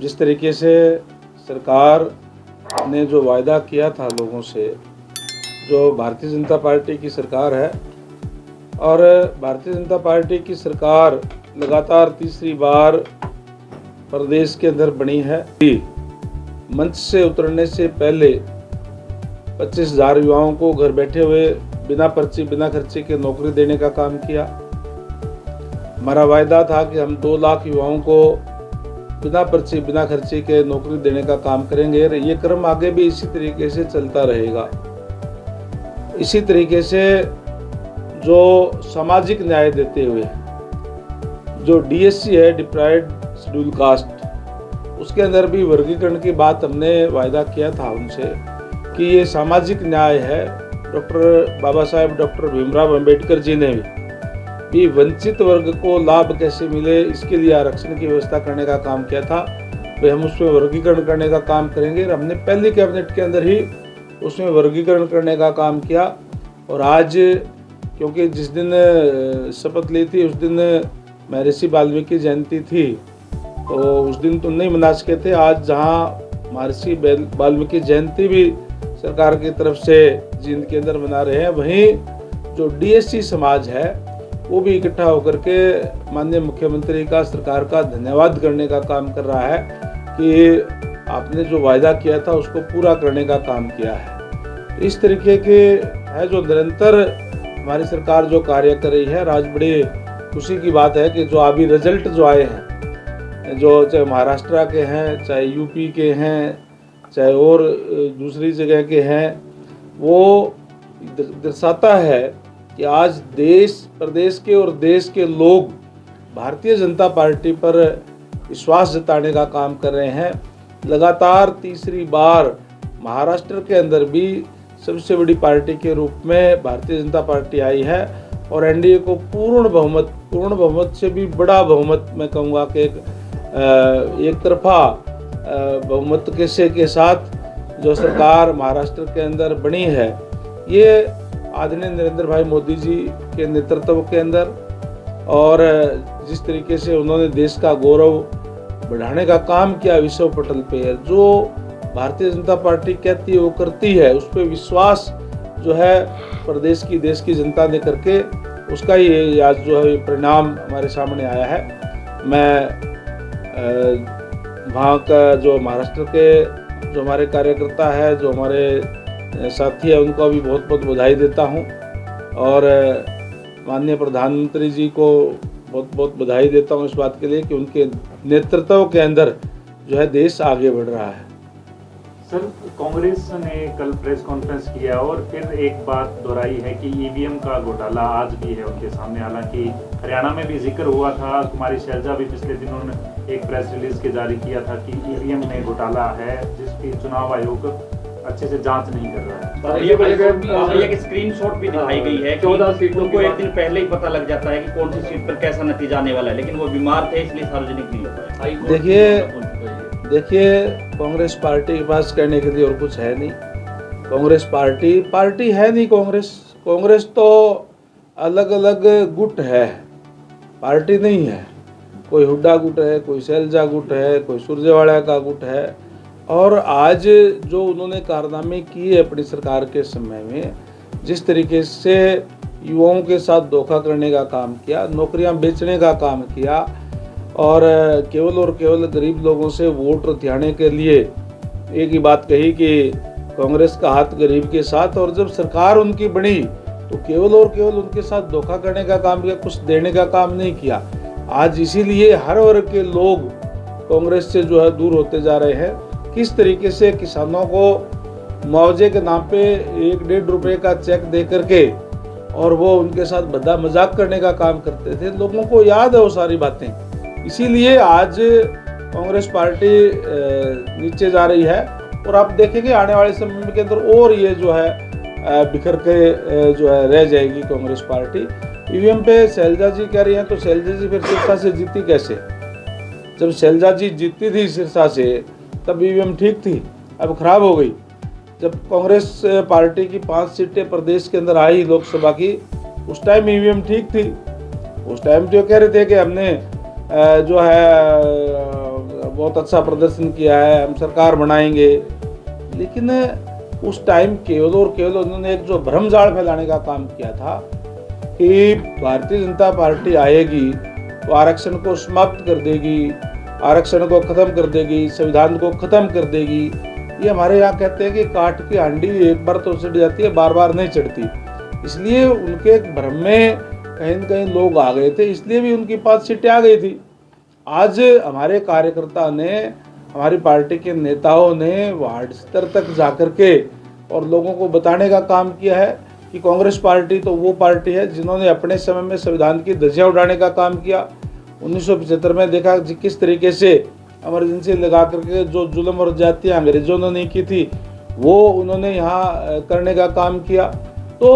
जिस तरीके से सरकार ने जो वायदा किया था लोगों से, जो भारतीय जनता पार्टी की सरकार है और भारतीय जनता पार्टी की सरकार लगातार तीसरी बार प्रदेश के अंदर बनी है। मंच से उतरने से पहले 25,000 युवाओं को घर बैठे हुए बिना पर्ची बिना खर्चे के नौकरी देने का काम किया। हमारा वायदा था कि हम 2 लाख युवाओं को बिना पर्ची बिना खर्चे के नौकरी देने का काम करेंगे। ये क्रम आगे भी इसी तरीके से चलता रहेगा। इसी तरीके से जो सामाजिक न्याय देते हुए जो डीएससी है, डिप्राइव्ड शेड्यूल कास्ट, उसके अंदर भी वर्गीकरण की बात हमने वायदा किया था उनसे कि ये सामाजिक न्याय है। बाबा साहेब डॉक्टर भीमराव अंबेडकर जी ने भी वंचित वर्ग को लाभ कैसे मिले, इसके लिए आरक्षण की व्यवस्था करने का काम किया था। तो हम उसमें वर्गीकरण करने का काम करेंगे और हमने पहली कैबिनेट के अंदर ही उसमें वर्गीकरण करने का काम किया। और आज क्योंकि जिस दिन शपथ ली थी उस दिन महर्षि वाल्मीकि जयंती थी, तो उस दिन तो नहीं मना सके थे। आज जहां महर्षि वाल्मीकि जयंती भी सरकार की तरफ से जींद के अंदर मना रहे हैं, वहीं जो डीएससी समाज है वो भी इकट्ठा होकर के माननीय मुख्यमंत्री का, सरकार का धन्यवाद करने का काम कर रहा है कि आपने जो वायदा किया था उसको पूरा करने का काम किया है। इस तरीके के है जो निरंतर हमारी सरकार जो कार्य कर रही है। आज बड़ी खुशी की बात है कि जो अभी रिजल्ट जो आए हैं, जो चाहे महाराष्ट्र के हैं, चाहे यूपी के हैं, चाहे और दूसरी जगह के हैं, वो दर्शाता है कि आज देश, प्रदेश के और देश के लोग भारतीय जनता पार्टी पर विश्वास जताने का काम कर रहे हैं। लगातार तीसरी बार महाराष्ट्र के अंदर भी सबसे बड़ी पार्टी के रूप में भारतीय जनता पार्टी आई है और एनडीए को पूर्ण बहुमत से भी बड़ा बहुमत, मैं कहूँगा कि एक तरफा बहुमत के साथ जो सरकार महाराष्ट्र के अंदर बनी है, ये आदरणीय नरेंद्र भाई मोदी जी के नेतृत्व के अंदर और जिस तरीके से उन्होंने देश का गौरव बढ़ाने का काम किया विश्व पटल पे, जो भारतीय जनता पार्टी कहती है वो करती है, उस पर विश्वास जो है प्रदेश की, देश की जनता ने करके उसका ये आज जो है परिणाम हमारे सामने आया है। मैं वहाँ का जो महाराष्ट्र के जो हमारे कार्यकर्ता है, जो हमारे साथी है, उनको भी बहुत बहुत बधाई देता हूँ और माननीय प्रधानमंत्री जी को बहुत बहुत बधाई देता हूँ इस बात के लिए कि उनके नेतृत्व के अंदर जो है देश आगे बढ़ रहा है। सर, कांग्रेस ने कल प्रेस कॉन्फ्रेंस किया और फिर एक बात दोहराई है कि ईवीएम का घोटाला आज भी है उनके सामने। हालांकि हरियाणा में भी जिक्र हुआ था, कुमारी शैलजा भी पिछले दिनों ने एक प्रेस रिलीज के जारी किया था कि ईवीएम में घोटाला है जिसकी चुनाव आयोग अच्छे से जांच नहीं कर रहा है। ये स्क्रीनशॉट भी दिखाई गई है, 14 सीटों को एक दिन पहले ही पता लग जाता है कि कौन सी सीट पर कैसा नतीजा आने वाला है, लेकिन वो बीमार थे इसलिए सार्वजनिक नहीं हो पाया। देखिए कांग्रेस पार्टी के पास करने के लिए और कुछ है नहीं। कांग्रेस पार्टी है नहीं। कांग्रेस तो अलग अलग गुट है, पार्टी नहीं है। कोई हुड्डा गुट है, कोई शैलजा गुट है, कोई सुरजेवाला का गुट है। और आज जो उन्होंने कारनामे किए अपनी सरकार के समय में, जिस तरीके से युवाओं के साथ धोखा करने का काम किया, नौकरियां बेचने का काम किया और केवल गरीब लोगों से वोट हथियाने के लिए एक ही बात कही कि कांग्रेस का हाथ गरीब के साथ, और जब सरकार उनकी बनी तो केवल उनके साथ धोखा करने का काम किया, कुछ देने का काम नहीं किया। आज इसीलिए हर वर्ग के लोग कांग्रेस से जो है दूर होते जा रहे हैं। किस तरीके से किसानों को मुआवजे के नाम पे 1-1.5 रुपए का चेक दे करके और वो उनके साथ बदा मजाक करने का काम करते थे, लोगों को याद है वो सारी बातें। इसीलिए आज कांग्रेस पार्टी नीचे जा रही है और आप देखेंगे आने वाले समय के अंदर और ये जो है बिखर के जो है रह जाएगी कांग्रेस पार्टी। ईवीएम पे शैलजा जी कह रही हैं, तो शैलजा जी फिर सिरसा से जीती कैसे? जब शैलजा जी जीतती थी सिरसा से तब ईवीएम ठीक थी, अब खराब हो गई। जब कांग्रेस पार्टी की 5 सीटें प्रदेश के अंदर आई लोकसभा की, उस टाइम ईवीएम ठीक थी। उस टाइम तो कह रहे थे कि हमने जो है बहुत अच्छा प्रदर्शन किया है, हम सरकार बनाएंगे। लेकिन उस टाइम केवल और केवल उन्होंने एक जो भ्रमजाल फैलाने का काम किया था कि भारतीय जनता पार्टी आएगी तो आरक्षण को समाप्त कर देगी, आरक्षण को ख़त्म कर देगी, संविधान को ख़त्म कर देगी। ये हमारे यहाँ कहते हैं कि काठ की हांडी एक बार तो चढ़ जाती है, बार बार नहीं चढ़ती। इसलिए उनके भ्रम में कहीं न कहीं लोग आ गए थे, इसलिए भी उनकी 5 सीटें आ गई थी। आज हमारे कार्यकर्ता ने, हमारी पार्टी के नेताओं ने वार्ड स्तर तक जाकर के और लोगों को बताने का काम किया है कि कांग्रेस पार्टी तो वो पार्टी है जिन्होंने अपने समय में संविधान की धज्जियां उड़ाने का काम किया। 1975 में देखा किस तरीके से इमरजेंसी लगा करके जो जुल्म और ज्यादतियाँ अंग्रेजों ने नहीं की थी वो उन्होंने यहाँ करने का काम किया। तो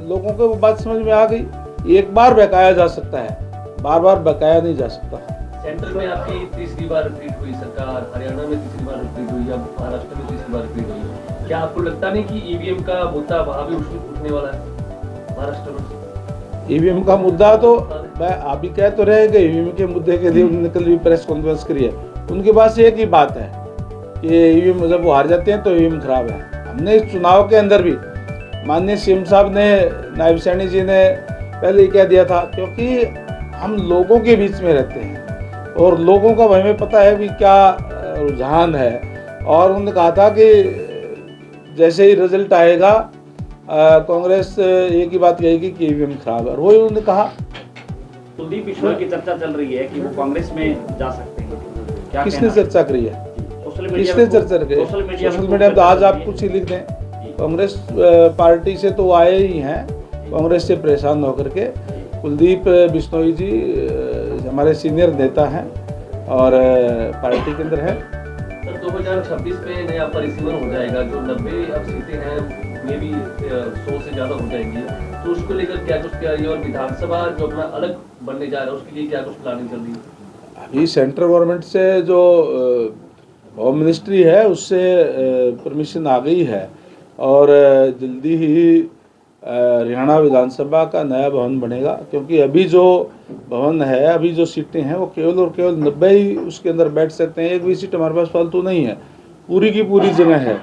लोगों को वो बात समझ में आ गई। एक बार बहकाया जा सकता है, बार बार बहकाया नहीं जा सकता। सेंटर में आपकी तीसरी बार रिपीट हुई सरकार, हरियाणा में तीसरी बार रिपीट हुई, अब महाराष्ट्र में तीसरी बार रिपीट हुई। क्या आपको लगता नहीं कि ईवीएम का मुद्दा वहाँ भी उठने वाला है महाराष्ट्र में? ईवीएम का मुद्दा तो मैं अभी कह तो रहे कि ईवीएम के मुद्दे के लिए उन्होंने कल भी प्रेस कॉन्फ्रेंस करी है। उनके पास एक ही बात है कि ईवीएम जब वो हार जाते हैं तो ईवीएम खराब है। हमने इस चुनाव के अंदर भी माननीय सीएम साहब ने, नायब सैनी जी ने पहले ही कह दिया था, क्योंकि हम लोगों के बीच में रहते हैं और लोगों का हमें पता है भी क्या रुझान है। और उन्होंने कहा था कि जैसे ही रिजल्ट आएगा कांग्रेस एक ही बात कहेगी कि ईवीएम खराब है, और वही उन्होंने कहा। कुलदीप बिश्नोई की चर्चा चल रही है कि वो कांग्रेस में जा सकते हैं, क्या किसने चर्चा करी है? किसने चर्चा करी? सोशल मीडिया तो आज आप कुछ ही लिख दें। कांग्रेस पार्टी से तो आए ही हैं, कांग्रेस से परेशान होकर के। कुलदीप बिश्नोई जी हमारे सीनियर नेता हैं और पार्टी के अंदर है। सर 2026 में नया परिसीमन हो जाएगा, जो 90 अब सीटें हैं में भी 100 से ज़्यादा हो जाएंगी, तो उसको लेकर क्या कुछ तैयारी है? और विधानसभा जो अपना अलग बनने जा रहा है उसके लिए क्या कुछ प्लानिंग चल रही है? अभी सेंट्रल गवर्नमेंट से जो होम मिनिस्ट्री है उससे परमिशन आ गई है और जल्दी ही हरियाणा विधानसभा का नया भवन बनेगा, क्योंकि अभी जो भवन है, अभी जो सीटें हैं वो केवल और केवल 90 ही उसके अंदर बैठ सकते हैं। एक भी सीट हमारे पास फालतू नहीं है, पूरी की पूरी जगह है।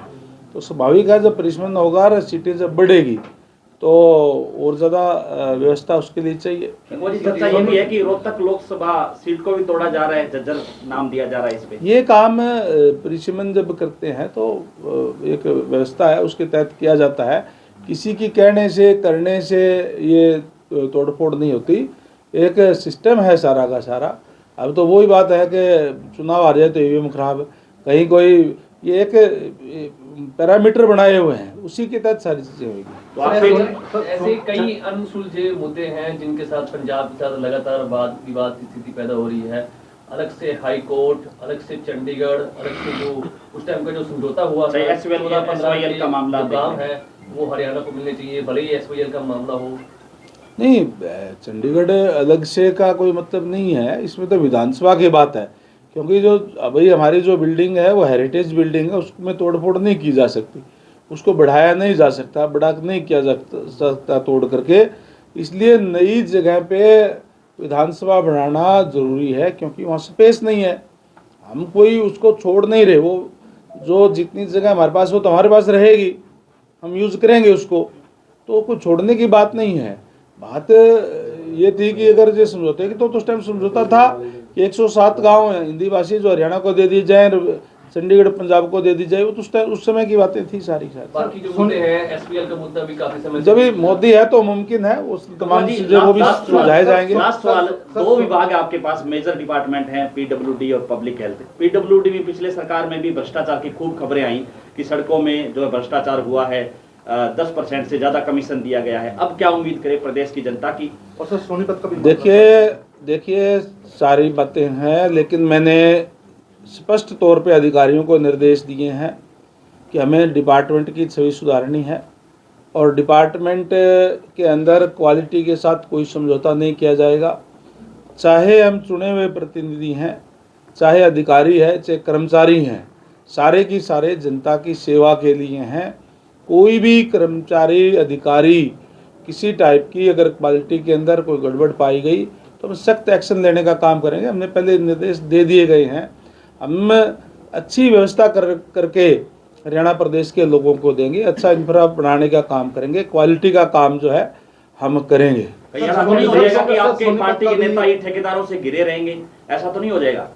तो स्वाभाविक है जब परिश्रम होगा और सीटें जब बढ़ेगी तो और ज़्यादा व्यवस्था उसके लिए चाहिए। चर्चा ये भी है कि रोहतक लोकसभा सीट को भी तोड़ा जा रहा है, झज्जर नाम दिया जा रहा है इस पे। ये काम परिसीमन जब करते हैं तो एक व्यवस्था है उसके तहत किया जाता है। किसी की कहने से करने से ये तोड़फोड़ नहीं होती, एक सिस्टम है सारा का सारा। अब तो वही बात है कि चुनाव आ जाए तो ईवीएम खराब, कहीं कोई ये एक पैरामीटर बनाए हुए हैं, उसी के तहत सारी चीजें होगी। तो ऐसे कई अनसुलझे मुद्दे हैं जिनके साथ पंजाब के साथ लगातार वाद विवाद की स्थिति पैदा हो रही है। अलग से हाई कोर्ट, अलग से चंडीगढ़, अलग से जो उस टाइम का जो समझौता हुआ था, SYL का मामला काम है वो हरियाणा को मिलने चाहिए, भले ही SYL का मामला हो। नहीं, चंडीगढ़ अलग से का कोई मतलब नहीं है, इसमें तो विधानसभा की बात है। क्योंकि जो अभी हमारी जो बिल्डिंग है वो हेरिटेज बिल्डिंग है, उसमें तोड़फोड़ नहीं की जा सकती, उसको बढ़ाया नहीं जा सकता, बड़ा नहीं किया जा सकता तोड़ करके। इसलिए नई जगह पे विधानसभा बनाना ज़रूरी है, क्योंकि वहाँ स्पेस नहीं है। हम कोई उसको छोड़ नहीं रहे, वो जो जितनी जगह हमारे पास हो तो हमारे पास रहेगी, हम यूज़ करेंगे उसको, तो कोई छोड़ने की बात नहीं है। बात ये थी कि अगर ये समझौते की तो उस टाइम समझौता था कि 107 गांव हिंदी भाषी जो हरियाणा को दे दी जाए, चंडीगढ़ पंजाब को दे दी जाए, वो तो उस समय की बातें थी सारी। बाकी जो मुद्दे हैं, SPL का मुद्दा भी काफी समय जब मोदी है तो मुमकिन है उस तमाम चीजें वो भी सुलझाए जाएंगे। लास्ट सवाल, 2 विभाग आपके पास मेजर डिपार्टमेंट हैं, PWD और पब्लिक हेल्थ। PWD में पिछले सरकार में भी भ्रष्टाचार की खूब खबरें आई कि सड़कों में जो भ्रष्टाचार हुआ है, 10% से ज्यादा कमीशन दिया गया है। अब क्या उम्मीद करें प्रदेश की जनता की? और सर सोनीपत का भी देखिए सारी बातें हैं, लेकिन मैंने स्पष्ट तौर पे अधिकारियों को निर्देश दिए हैं कि हमें डिपार्टमेंट की छवि सुधारनी है और डिपार्टमेंट के अंदर क्वालिटी के साथ कोई समझौता नहीं किया जाएगा। चाहे हम चुने हुए प्रतिनिधि हैं, चाहे अधिकारी है, चाहे कर्मचारी हैं, सारे की सारे जनता की सेवा के लिए हैं। कोई भी कर्मचारी अधिकारी किसी टाइप की अगर क्वालिटी के अंदर कोई गड़बड़ पाई गई तो हम सख्त एक्शन लेने का काम करेंगे। हमने पहले निर्देश दे दिए गए हैं। हम अच्छी व्यवस्था करके हरियाणा प्रदेश के लोगों को देंगे, अच्छा इंफ्रा बनाने का काम करेंगे, क्वालिटी का काम जो है हम करेंगे। ऐसा तो नहीं हो जाएगा कि आपके पार्टी के नेता ही ठेकेदारों से घिरे रहेंगे? ऐसा तो नहीं हो जाएगा?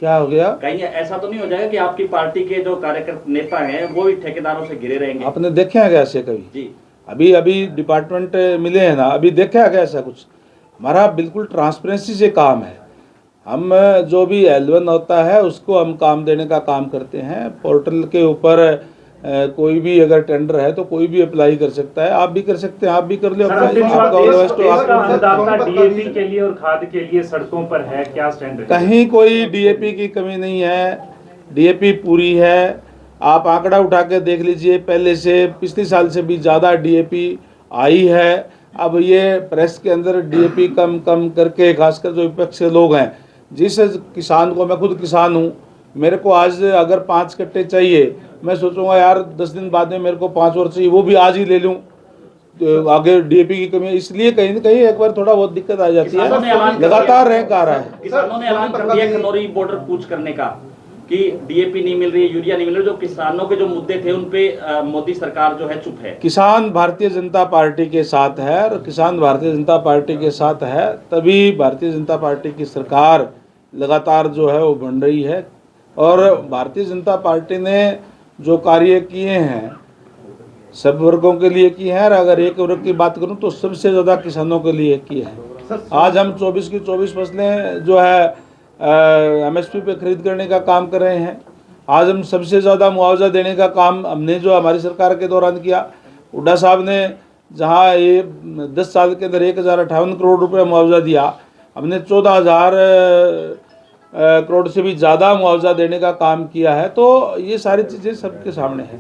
क्या हो गया? कहीं ऐसा तो नहीं हो जाएगा कि आपकी पार्टी के जो कार्यकर्ता नेता हैं वो भी ठेकेदारों से घिरे रहेंगे? आपने देखे हैं क्या ऐसे कभी? जी, अभी डिपार्टमेंट मिले हैं ना, अभी देखा है क्या ऐसा कुछ? हमारा बिल्कुल ट्रांसपेरेंसी से काम है। हम जो भी L1 होता है उसको हम काम देने का काम करते हैं। पोर्टल के ऊपर कोई भी अगर टेंडर है तो कोई भी अप्लाई कर सकता है, आप भी कर सकते हैं, आप भी कर लो अप्लाई। आपका अन्नदाता डीएपी के लिए और खाद के लिए सड़कों पर है, क्या स्टैंड है? कहीं कोई डीएपी की कमी नहीं है, डीएपी पूरी है। आप आंकड़ा उठा के देख लीजिए, पहले से पिछले साल से भी ज़्यादा डीएपी आई है। अब ये प्रेस के अंदर डीएपी कम करके, खासकर जो विपक्ष के लोग हैं, जिस किसान को, मैं खुद किसान हूँ, मेरे को आज अगर 5 कट्टे चाहिए, मैं सोचूंगा यार 10 दिन बाद में मेरे को 5 और चाहिए, वो भी आज ही ले लूँ, तो आगे डीएपी की कमी है। इसलिए कहीं ना कहीं एक बार थोड़ा बहुत दिक्कत आ जाती है, लगातार रैंक आ रहा है। किसानों ने ऐलान कर दिया खनौरी बॉर्डर कूच करने का कि डीएपी नहीं मिल रही है, यूरिया नहीं मिल रही। जो किसानों के जो मुद्दे थे उन पे मोदी सरकार जो है चुप है। किसान भारतीय जनता पार्टी के साथ है, और किसान भारतीय जनता पार्टी के साथ है तभी भारतीय जनता पार्टी की सरकार लगातार जो है वो बन रही है। और भारतीय जनता पार्टी ने जो कार्य किए हैं सब वर्गों के लिए किए हैं, और अगर एक वर्ग की बात करूं तो सबसे ज़्यादा किसानों के लिए किए हैं। आज हम 24 की 24 फसलें जो है MSP पे खरीद करने का काम कर रहे हैं। आज हम सबसे ज़्यादा मुआवजा देने का काम हमने जो हमारी सरकार के दौरान किया। हुड्डा साहब ने जहां ये 10 साल के अंदर 1058 करोड़ रुपए मुआवजा दिया, हमने 14,000 करोड़ से भी ज़्यादा मुआवजा देने का काम किया है। तो ये सारी चीज़ें सबके सामने हैं।